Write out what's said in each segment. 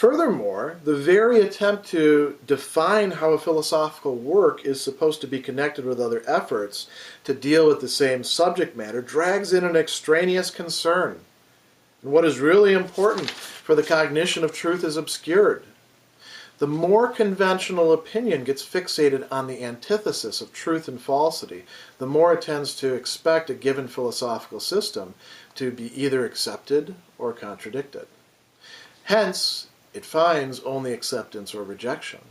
Furthermore, the very attempt to define how a philosophical work is supposed to be connected with other efforts to deal with the same subject matter drags in an extraneous concern. And what is really important for the cognition of truth is obscured. The more conventional opinion gets fixated on the antithesis of truth and falsity, the more it tends to expect a given philosophical system to be either accepted or contradicted. Hence, it finds only acceptance or rejection.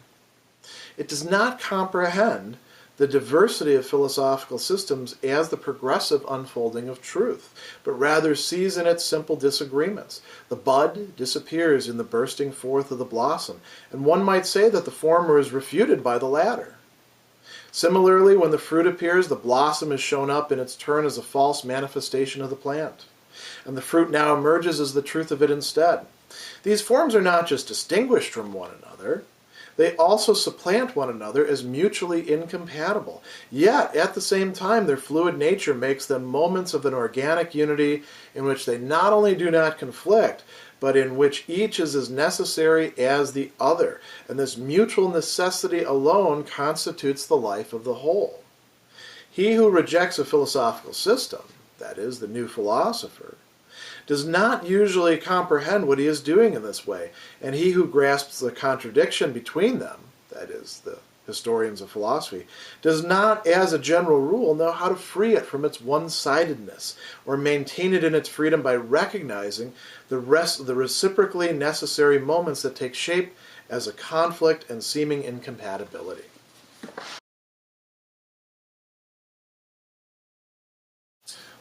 It does not comprehend the diversity of philosophical systems as the progressive unfolding of truth, but rather sees in it simple disagreements. The bud disappears in the bursting forth of the blossom, and one might say that the former is refuted by the latter. Similarly, when the fruit appears, the blossom is shown up in its turn as a false manifestation of the plant, and the fruit now emerges as the truth of it instead. These forms are not just distinguished from one another, they also supplant one another as mutually incompatible. Yet, at the same time, their fluid nature makes them moments of an organic unity in which they not only do not conflict, but in which each is as necessary as the other. And this mutual necessity alone constitutes the life of the whole. He who rejects a philosophical system, that is, the new philosopher, does not usually comprehend what he is doing in this way, and he who grasps the contradiction between them, that is, the historians of philosophy, does not, as a general rule, know how to free it from its one-sidedness, or maintain it in its freedom by recognizing the reciprocally necessary moments that take shape as a conflict and seeming incompatibility.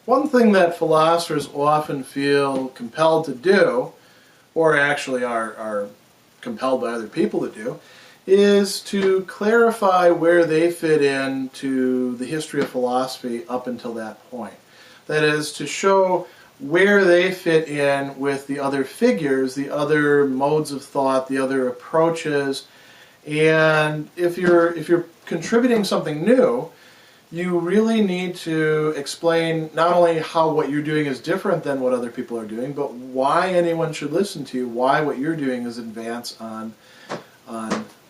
One thing that philosophers often feel compelled to do, or actually are compelled by other people to do, is to clarify where they fit into the history of philosophy up until that point. That is, to show where they fit in with the other figures, the other modes of thought, the other approaches. And if you're contributing something new, you really need to explain not only how what you're doing is different than what other people are doing, but why anyone should listen to you, why what you're doing is advance on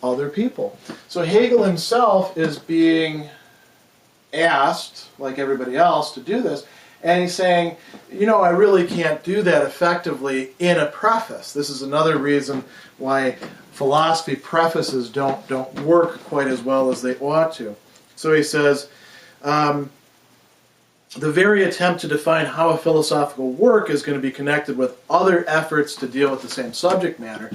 other people. So Hegel himself is being asked, like everybody else, to do this, and he's saying, you know, I really can't do that effectively in a preface. This is another reason why philosophy prefaces don't work quite as well as they ought to. So he says, the very attempt to define how a philosophical work is going to be connected with other efforts to deal with the same subject matter.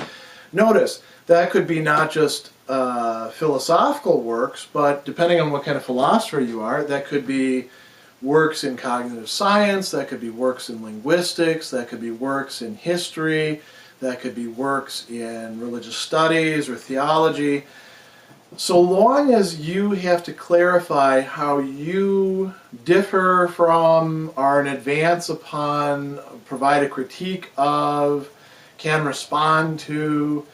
Notice, that could be not just philosophical works, but depending on what kind of philosopher you are, that could be works in cognitive science, that could be works in linguistics, that could be works in history, that could be works in religious studies or theology. So long as you have to clarify how you differ from, are an advance upon, provide a critique of, can respond to,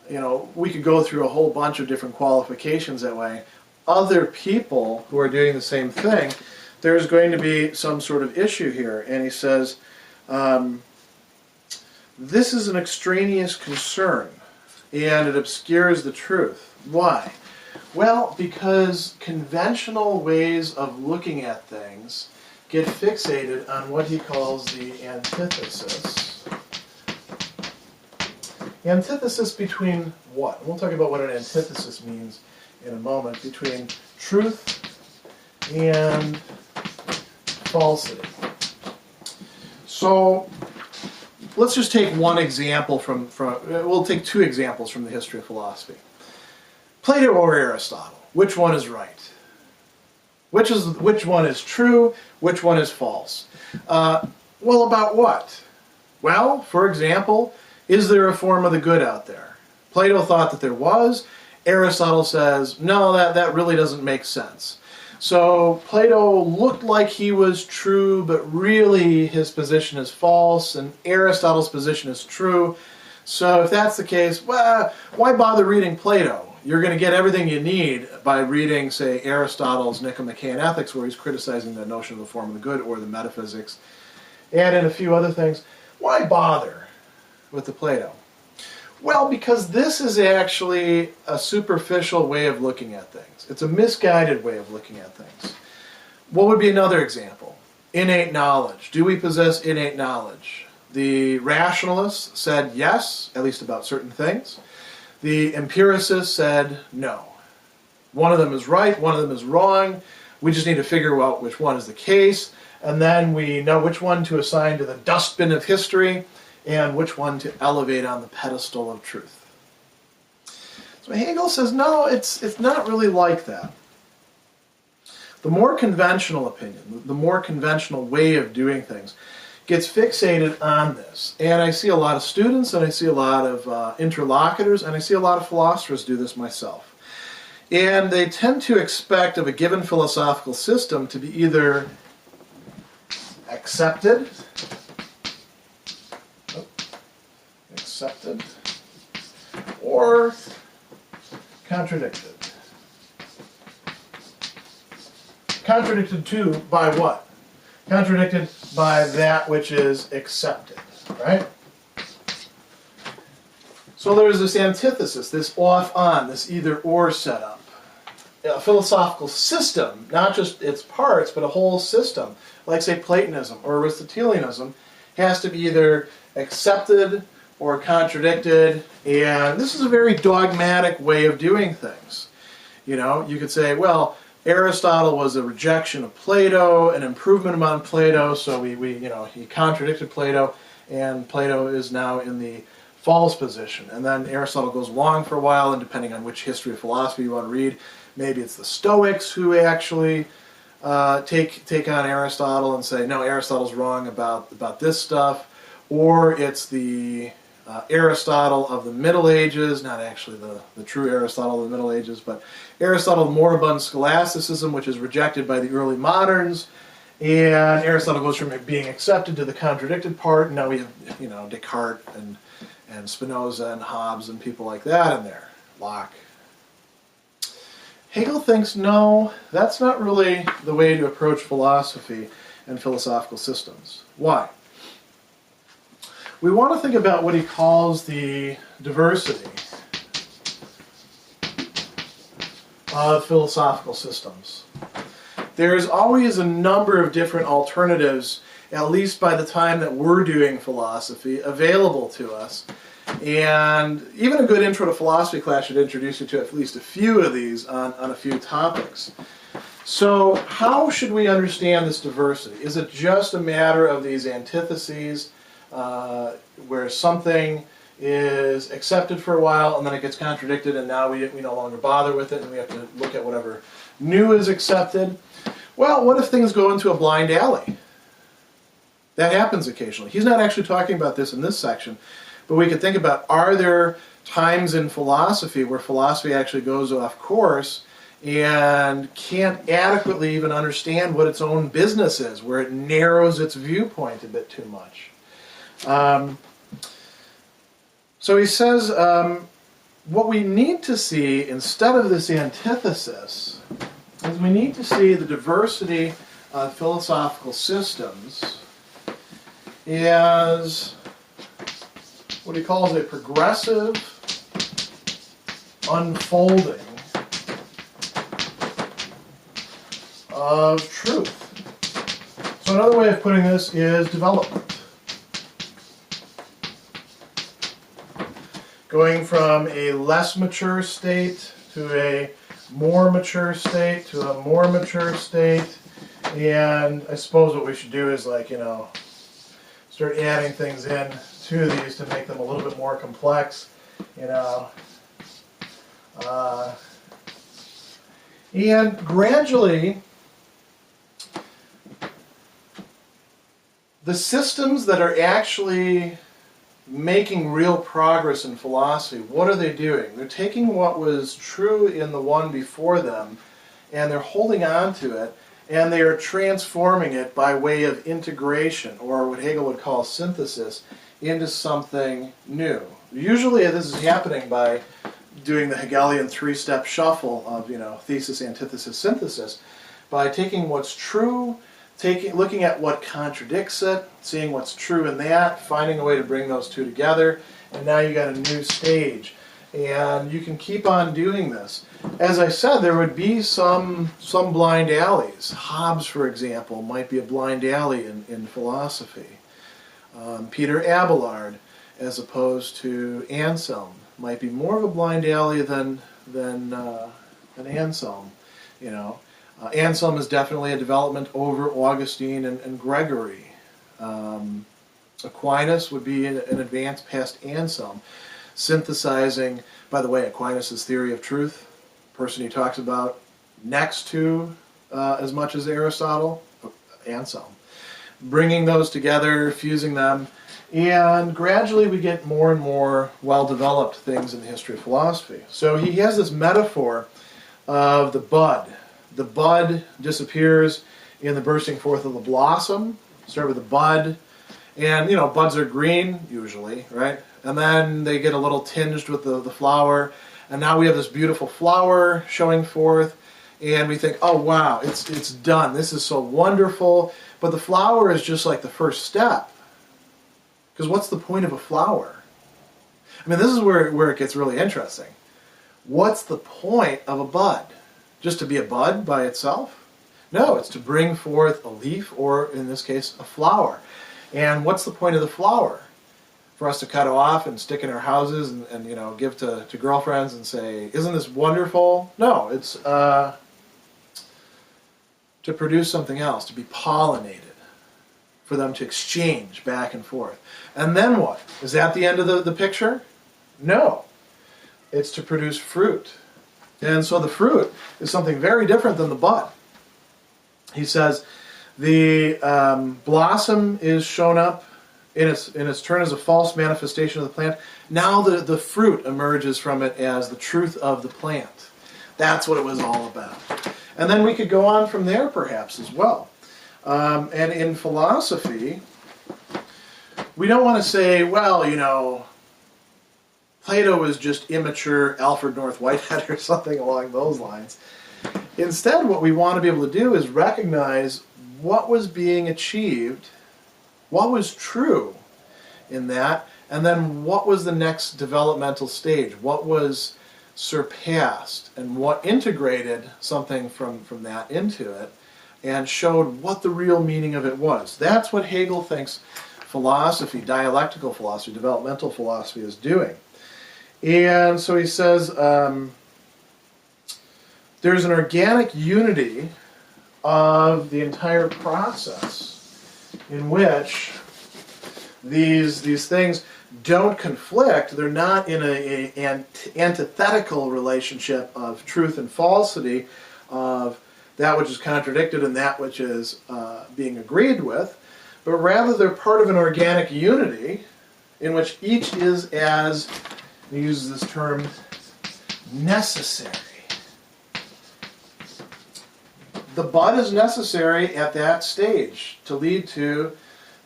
you know, we could go through a whole bunch of different qualifications that way. Other people who are doing the same thing, there's going to be some sort of issue here. And he says, this is an extraneous concern, and it obscures the truth. Why? Well, because conventional ways of looking at things get fixated on what he calls the antithesis. Antithesis between what? We'll talk about what an antithesis means in a moment, between truth and falsity. So let's just take one example we'll take two examples from the history of philosophy. Plato or Aristotle, which one is right? Which one is true? Which one is false? Well, about what? Well, for example, is there a form of the good out there? Plato thought that there was. Aristotle says, no, that really doesn't make sense. So Plato looked like he was true, but really his position is false, and Aristotle's position is true. So if that's the case, well, why bother reading Plato? You're going to get everything you need by reading, say, Aristotle's Nicomachean Ethics, where he's criticizing the notion of the form of the good, or the metaphysics, and in a few other things. Why bother with the Plato? Well, because this is actually a superficial way of looking at things. It's a misguided way of looking at things. What would be another example? Innate knowledge. Do we possess innate knowledge? The rationalists said yes, at least about certain things. The empiricists said no. One of them is right, one of them is wrong. We just need to figure out which one is the case, and then we know which one to assign to the dustbin of history and which one to elevate on the pedestal of truth. So Hegel says, no, it's not really like that. The more conventional opinion, the more conventional way of doing things, gets fixated on this. And I see a lot of students, and I see a lot of interlocutors, and I see a lot of philosophers do this myself. And they tend to expect of a given philosophical system to be either accepted, or contradicted. Contradicted to by what? Contradicted by that which is accepted, right? So there's this antithesis, this off-on, this either-or setup. A philosophical system, not just its parts, but a whole system, like say Platonism or Aristotelianism, has to be either accepted or contradicted, and this is a very dogmatic way of doing things. You know, you could say, well, Aristotle was a rejection of Plato, an improvement upon Plato, so he contradicted Plato, and Plato is now in the false position. And then Aristotle goes wrong for a while, and depending on which history of philosophy you want to read, maybe it's the Stoics who actually take on Aristotle and say, no, Aristotle's wrong about this stuff, or it's the Aristotle of the Middle Ages, not actually the true Aristotle of the Middle Ages, but Aristotle moribund scholasticism, which is rejected by the early moderns, and Aristotle goes from being accepted to the contradicted part, and now we have, Descartes and Spinoza and Hobbes and people like that in there, Locke. Hegel thinks, no, that's not really the way to approach philosophy and philosophical systems. Why? We want to think about what he calls the diversity of philosophical systems. There is always a number of different alternatives, at least by the time that we're doing philosophy, available to us. And even a good intro to philosophy class should introduce you to at least a few of these on a few topics. So how should we understand this diversity? Is it just a matter of these antitheses, where something is accepted for a while and then it gets contradicted and now we no longer bother with it and we have to look at whatever new is accepted? Well, what if things go into a blind alley? That happens occasionally. He's not actually talking about this in this section, but we could think about, are there times in philosophy where philosophy actually goes off course and can't adequately even understand what its own business is, where it narrows its viewpoint a bit too much? So he says, what we need to see instead of this antithesis is we need to see the diversity of philosophical systems as what he calls a progressive unfolding of truth. So another way of putting this is development. Going from a less mature state to a more mature state to a more mature state. And I suppose what we should do is start adding things in to these to make them a little bit more complex, and gradually the systems that are actually making real progress in philosophy, what are they doing? They're taking what was true in the one before them and they're holding on to it, and they are transforming it by way of integration, or what Hegel would call synthesis, into something new. Usually this is happening by doing the Hegelian three-step shuffle of thesis, antithesis, synthesis, by taking what's true, looking at what contradicts it, seeing what's true in that, finding a way to bring those two together, and now you got a new stage. And you can keep on doing this. As I said, there would be some blind alleys. Hobbes, for example, might be a blind alley in philosophy. Peter Abelard, as opposed to Anselm, might be more of a blind alley than Anselm. You know, Anselm is definitely a development over Augustine and Gregory. Aquinas would be an advance past Anselm, synthesizing, by the way, Aquinas' theory of truth, person he talks about next to as much as Aristotle, Anselm. Bringing those together, fusing them, and gradually we get more and more well-developed things in the history of philosophy. So he has this metaphor of the bud. The bud disappears in the bursting forth of the blossom. Start with the bud, and you know, buds are green usually, right? And then they get a little tinged with the flower, and now we have this beautiful flower showing forth, and we think, oh wow, it's done. This is so wonderful. But the flower is just like the first step. Because what's the point of a flower? I mean, this is where it gets really interesting. What's the point of a bud? Just to be a bud by itself? No, it's to bring forth a leaf, or in this case, a flower. And what's the point of the flower? For us to cut it off and stick in our houses and you know, give to girlfriends and say, isn't this wonderful? No, it's to produce something else, to be pollinated, for them to exchange back and forth. And then what? Is that the end of the picture? No. It's to produce fruit. And so the fruit is something very different than the bud. He says the blossom is shown up in its turn as a false manifestation of the plant. Now the fruit emerges from it as the truth of the plant. That's what it was all about. And then we could go on from there perhaps as well. And in philosophy, we don't want to say, well, you know, Plato was just immature Alfred North Whitehead or something along those lines. Instead, what we want to be able to do is recognize what was being achieved, what was true in that, and then what was the next developmental stage, what was surpassed, and what integrated something from that into it, and showed what the real meaning of it was. That's what Hegel thinks philosophy, dialectical philosophy, developmental philosophy is doing. And so he says there's an organic unity of the entire process in which these things don't conflict. They're not in an antithetical relationship of truth and falsity, of that which is contradicted and that which is being agreed with, but rather they're part of an organic unity in which each is, as he uses this term, necessary. The bud is necessary at that stage to lead to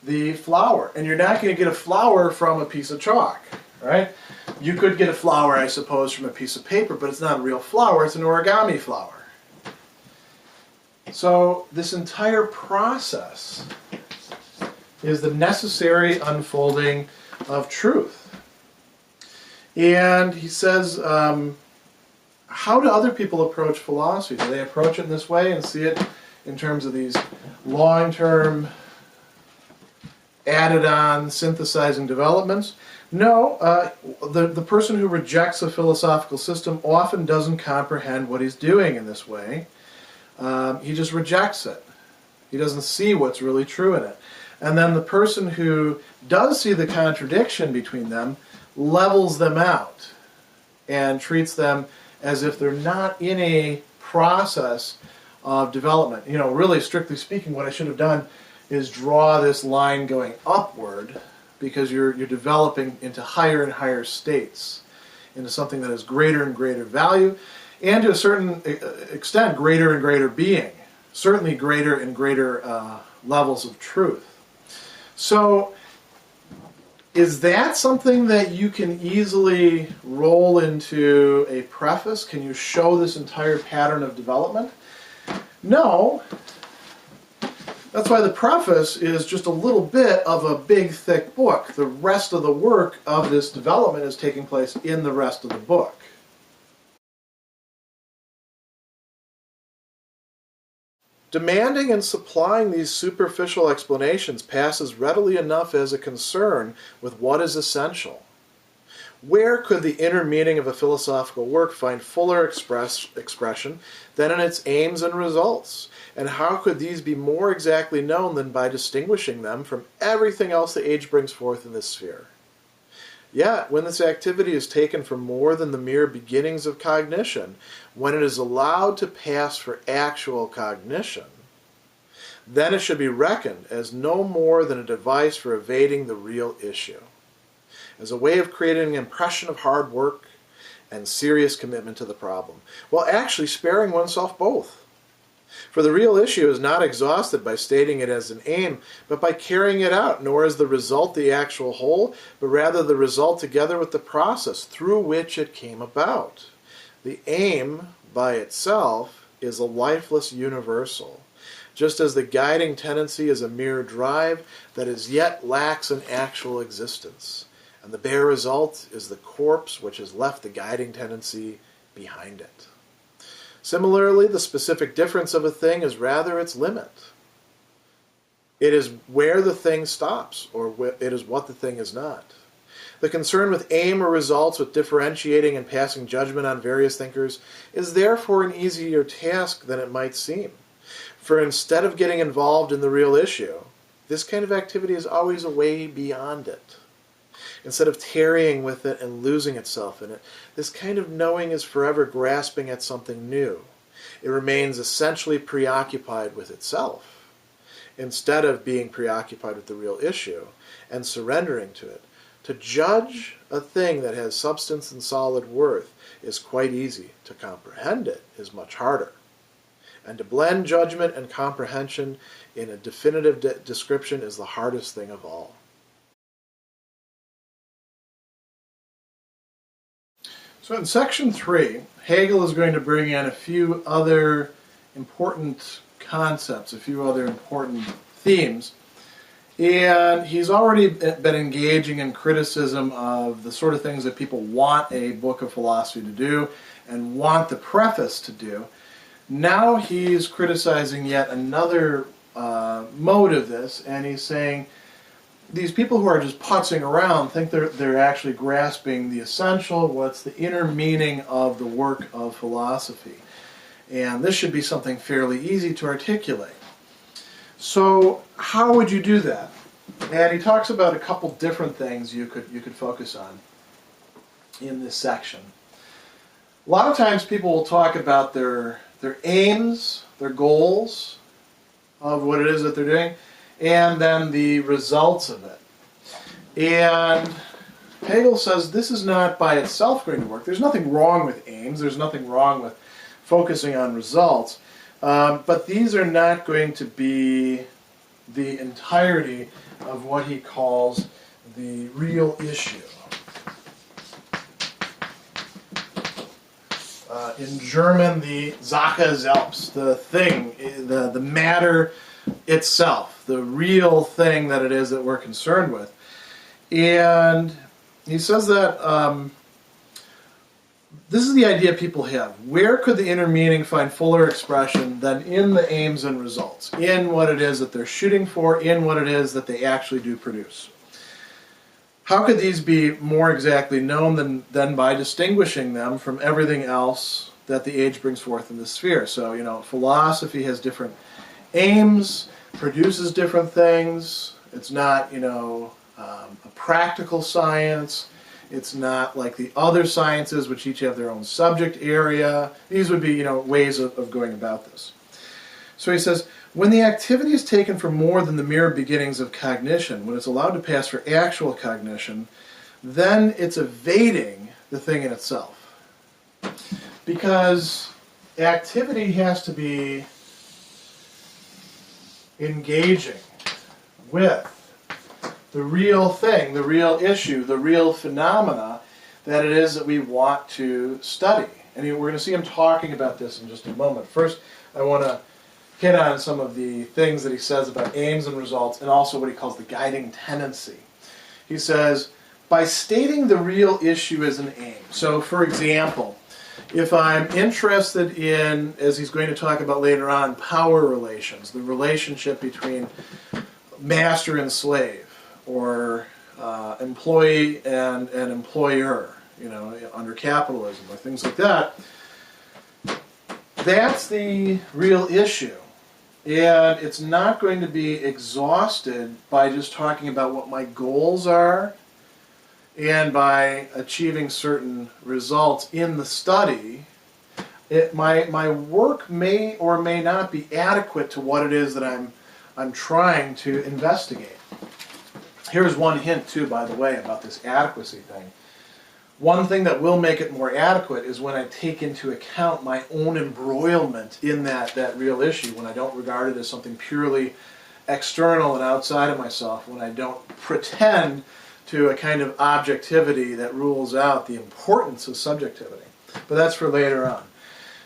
the flower. And you're not going to get a flower from a piece of chalk, right? You could get a flower, I suppose, from a piece of paper, but it's not a real flower, it's an origami flower. So this entire process is the necessary unfolding of truth. And he says, how do other people approach philosophy? Do they approach it in this way and see it in terms of these long-term, added-on, synthesizing developments? No, the person who rejects a philosophical system often doesn't comprehend what he's doing in this way. He just rejects it. He doesn't see what's really true in it. And then the person who does see the contradiction between them levels them out and treats them as if they're not in a process of development. You know, really, strictly speaking, what I should have done is draw this line going upward, because you're developing into higher and higher states, into something that has greater and greater value, and to a certain extent, greater and greater being. Certainly greater and greater levels of truth. So, is that something that you can easily roll into a preface? Can you show this entire pattern of development? No, That's why the preface is just a little bit of a big, thick book. The rest of the work of this development is taking place in the rest of the book. Demanding and supplying these superficial explanations passes readily enough as a concern with what is essential. Where could the inner meaning of a philosophical work find fuller expression than in its aims and results? And how could these be more exactly known than by distinguishing them from everything else the age brings forth in this sphere? Yet, when this activity is taken for more than the mere beginnings of cognition, when it is allowed to pass for actual cognition, then it should be reckoned as no more than a device for evading the real issue, as a way of creating an impression of hard work and serious commitment to the problem, while actually sparing oneself both. For the real issue is not exhausted by stating it as an aim, but by carrying it out, nor is the result the actual whole, but rather the result together with the process through which it came about. The aim, by itself, is a lifeless universal, just as the guiding tendency is a mere drive that as yet lacks an actual existence, and the bare result is the corpse which has left the guiding tendency behind it. Similarly, the specific difference of a thing is rather its limit. It is where the thing stops, or it is what the thing is not. The concern with aim or results, with differentiating and passing judgment on various thinkers, is therefore an easier task than it might seem. For instead of getting involved in the real issue, this kind of activity is always a way beyond it. Instead of tarrying with it and losing itself in it, this kind of knowing is forever grasping at something new. It remains essentially preoccupied with itself, instead of being preoccupied with the real issue and surrendering to it. To judge a thing that has substance and solid worth is quite easy. To comprehend it is much harder. And to blend judgment and comprehension in a definitive description is the hardest thing of all. So in section 3, Hegel is going to bring in a few other important concepts, a few other important themes. And he's already been engaging in criticism of the sort of things that people want a book of philosophy to do and want the preface to do. Now he's criticizing yet another mode of this, and he's saying these people who are just putzing around think they're actually grasping the essential, what's the inner meaning of the work of philosophy. And this should be something fairly easy to articulate. So how would you do that? And he talks about a couple different things you could focus on in this section. A lot of times people will talk about their aims, their goals of what it is that they're doing, and then the results of it. And Hegel says this is not by itself going to work. There's nothing wrong with aims. There's nothing wrong with focusing on results. But these are not going to be the entirety of what he calls the real issue. In German, the Sache selbst, the thing, the matter itself, the real thing that it is that we're concerned with. And he says that this is the idea people have. Where could the inner meaning find fuller expression than in the aims and results, in what it is that they're shooting for, in what it is that they actually do produce? How could these be more exactly known than by distinguishing them from everything else that the age brings forth in the sphere? So, philosophy has different aims, produces different things. It's not, a practical science. It's not like the other sciences, which each have their own subject area. These would be, ways of going about this. So he says, when the activity is taken for more than the mere beginnings of cognition, when it's allowed to pass for actual cognition, then it's evading the thing in itself. Because activity has to be engaging with the real thing, the real issue, the real phenomena that it is that we want to study. And we're going to see him talking about this in just a moment. First, I want to hit on some of the things that he says about aims and results, and also what he calls the guiding tendency. He says, by stating the real issue as an aim. So, for example, if I'm interested in, as he's going to talk about later on, power relations, the relationship between master and slave, or employee and employer, under capitalism, or things like that, that's the real issue. And it's not going to be exhausted by just talking about what my goals are and by achieving certain results in the study. My work may or may not be adequate to what it is that I'm trying to investigate. Here's one hint, too, by the way, about this adequacy thing. One thing that will make it more adequate is when I take into account my own embroilment in that real issue, when I don't regard it as something purely external and outside of myself, when I don't pretend to a kind of objectivity that rules out the importance of subjectivity. But that's for later on.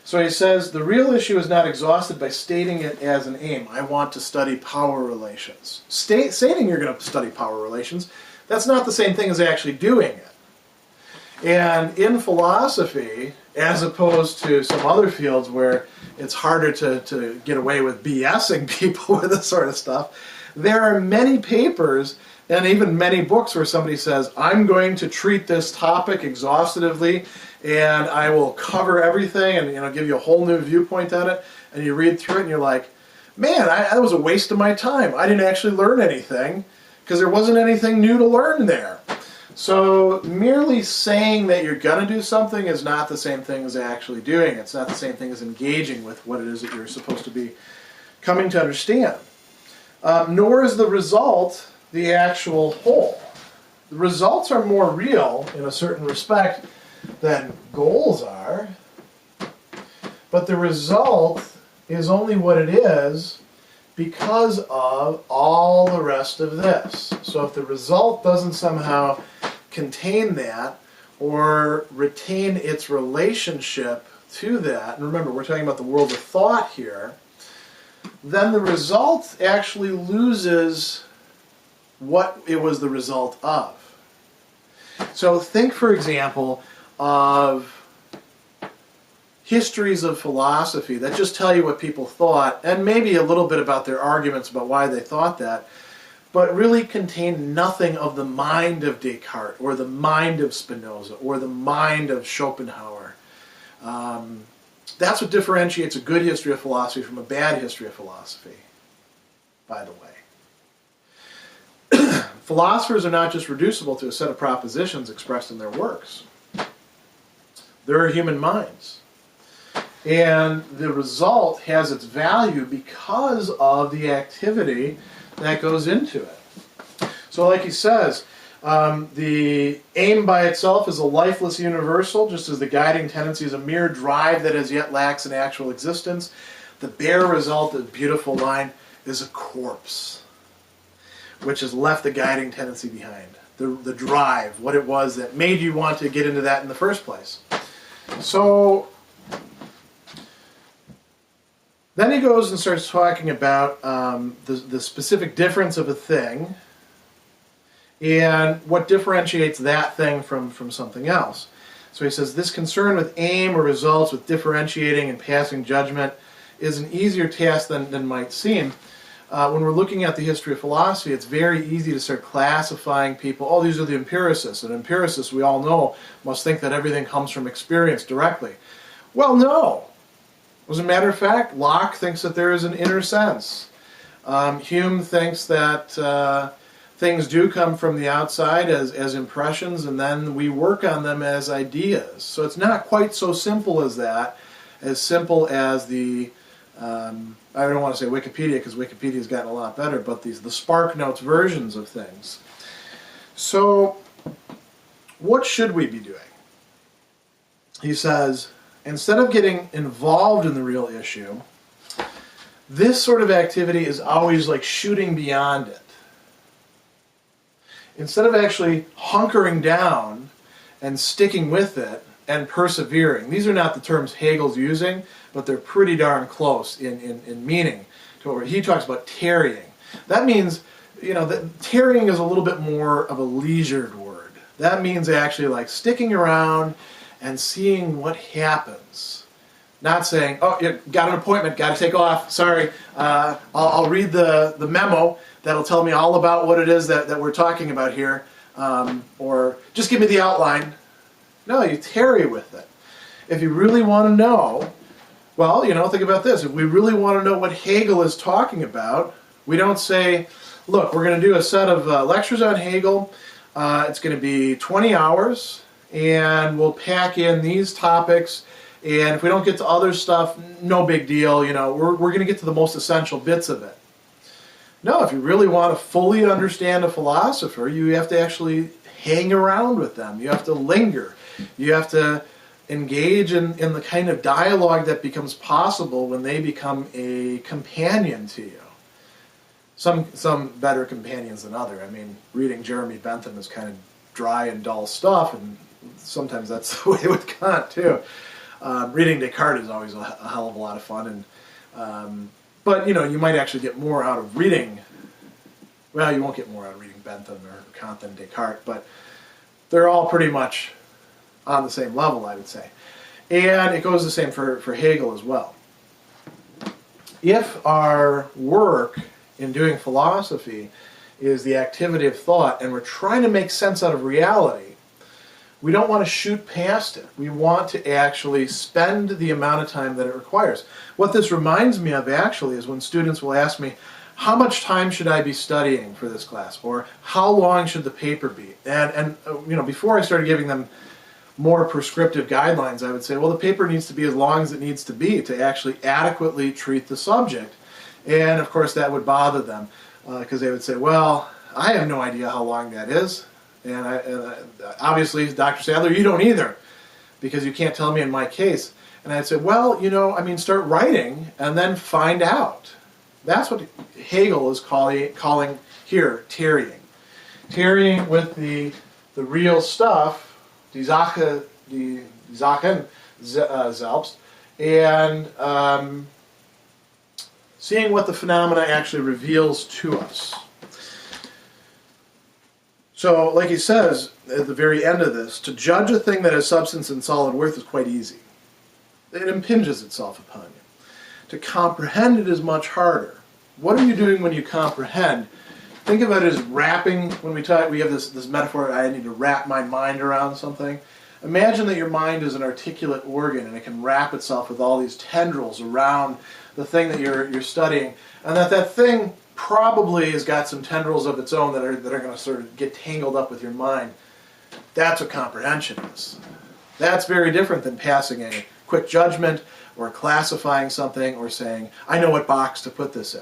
So he says, the real issue is not exhausted by stating it as an aim. I want to study power relations. Stating you're going to study power relations, that's not the same thing as actually doing it. And in philosophy, as opposed to some other fields where it's harder to get away with BSing people with this sort of stuff, there are many papers and even many books where somebody says, I'm going to treat this topic exhaustively and I will cover everything and give you a whole new viewpoint on it. And you read through it and you're like, man, that was a waste of my time. I didn't actually learn anything because there wasn't anything new to learn there. So merely saying that you're going to do something is not the same thing as actually doing it. It's not the same thing as engaging with what it is that you're supposed to be coming to understand. Nor is the result the actual whole. The results are more real in a certain respect than goals are, but the result is only what it is because of all the rest of this. So if the result doesn't somehow contain that or retain its relationship to that, and remember we're talking about the world of thought here, then the result actually loses what it was the result of. So think, for example, of histories of philosophy that just tell you what people thought, and maybe a little bit about their arguments about why they thought that, but really contain nothing of the mind of Descartes, or the mind of Spinoza, or the mind of Schopenhauer. That's what differentiates a good history of philosophy from a bad history of philosophy, by the way. Philosophers are not just reducible to a set of propositions expressed in their works. There are human minds. And the result has its value because of the activity that goes into it. So like he says, the aim by itself is a lifeless universal, just as the guiding tendency is a mere drive that as yet lacks an actual existence. The bare result, a beautiful line, is a corpse, which has left the guiding tendency behind. The drive, what it was that made you want to get into that in the first place. So then he goes and starts talking about the specific difference of a thing and what differentiates that thing from something else. So he says, this concern with aim or results, with differentiating and passing judgment, is an easier task than might seem. When we're looking at the history of philosophy, it's very easy to start classifying people. Oh, these are the empiricists. And empiricists, we all know, must think that everything comes from experience directly. Well, no. As a matter of fact, Locke thinks that there is an inner sense. Hume thinks that things do come from the outside as impressions, and then we work on them as ideas. So it's not quite so simple as that, as simple as the... I don't want to say Wikipedia because Wikipedia's gotten a lot better, but the SparkNotes versions of things. So, what should we be doing? He says, instead of getting involved in the real issue, this sort of activity is always like shooting beyond it. Instead of actually hunkering down and sticking with it and persevering. These are not the terms Hegel's using, but they're pretty darn close in meaning to what he talks about tarrying. That means, that tarrying is a little bit more of a leisured word. That means actually like sticking around and seeing what happens. Not saying, oh, you got an appointment, got to take off, sorry, I'll read the memo that'll tell me all about what it is that we're talking about here, or just give me the outline. No, you tarry with it. If you really want to know, well, think about this. If we really want to know what Hegel is talking about, we don't say, look, we're going to do a set of lectures on Hegel. It's going to be 20 hours, and we'll pack in these topics. And if we don't get to other stuff, no big deal. We're going to get to the most essential bits of it. No, if you really want to fully understand a philosopher, you have to actually hang around with them. You have to linger. You have to engage in the kind of dialogue that becomes possible when they become a companion to you. Some better companions than other. I mean, reading Jeremy Bentham is kind of dry and dull stuff, and sometimes that's the way with Kant too. Reading Descartes is always a hell of a lot of fun, and but you might actually get more out of reading. Well, you won't get more out of reading Bentham or Kant than Descartes, but they're all pretty much on the same level, I would say. And it goes the same for Hegel as well. If our work in doing philosophy is the activity of thought, and we're trying to make sense out of reality, we don't want to shoot past it. We want to actually spend the amount of time that it requires. What this reminds me of actually is when students will ask me, how much time should I be studying for this class? Or how long should the paper be? And before I started giving them more prescriptive guidelines, I would say, well, the paper needs to be as long as it needs to be to actually adequately treat the subject. And of course that would bother them because they would say, well, I have no idea how long that is. And obviously, Dr. Sadler, you don't either, because you can't tell me in my case. And I'd say, well, start writing and then find out. That's what Hegel is calling here tarrying. Tarrying with the real stuff, die Sachen selbst, and seeing what the phenomena actually reveals to us. So, like he says at the very end of this, to judge a thing that has substance and solid worth is quite easy. It impinges itself upon you. To comprehend it is much harder. What are you doing when you comprehend? Think of it as wrapping. When we have this metaphor, I need to wrap my mind around something. Imagine that your mind is an articulate organ and it can wrap itself with all these tendrils around the thing that you're studying, and that thing probably has got some tendrils of its own that are going to sort of get tangled up with your mind. That's what comprehension is. That's very different than passing a quick judgment or classifying something or saying, I know what box to put this in.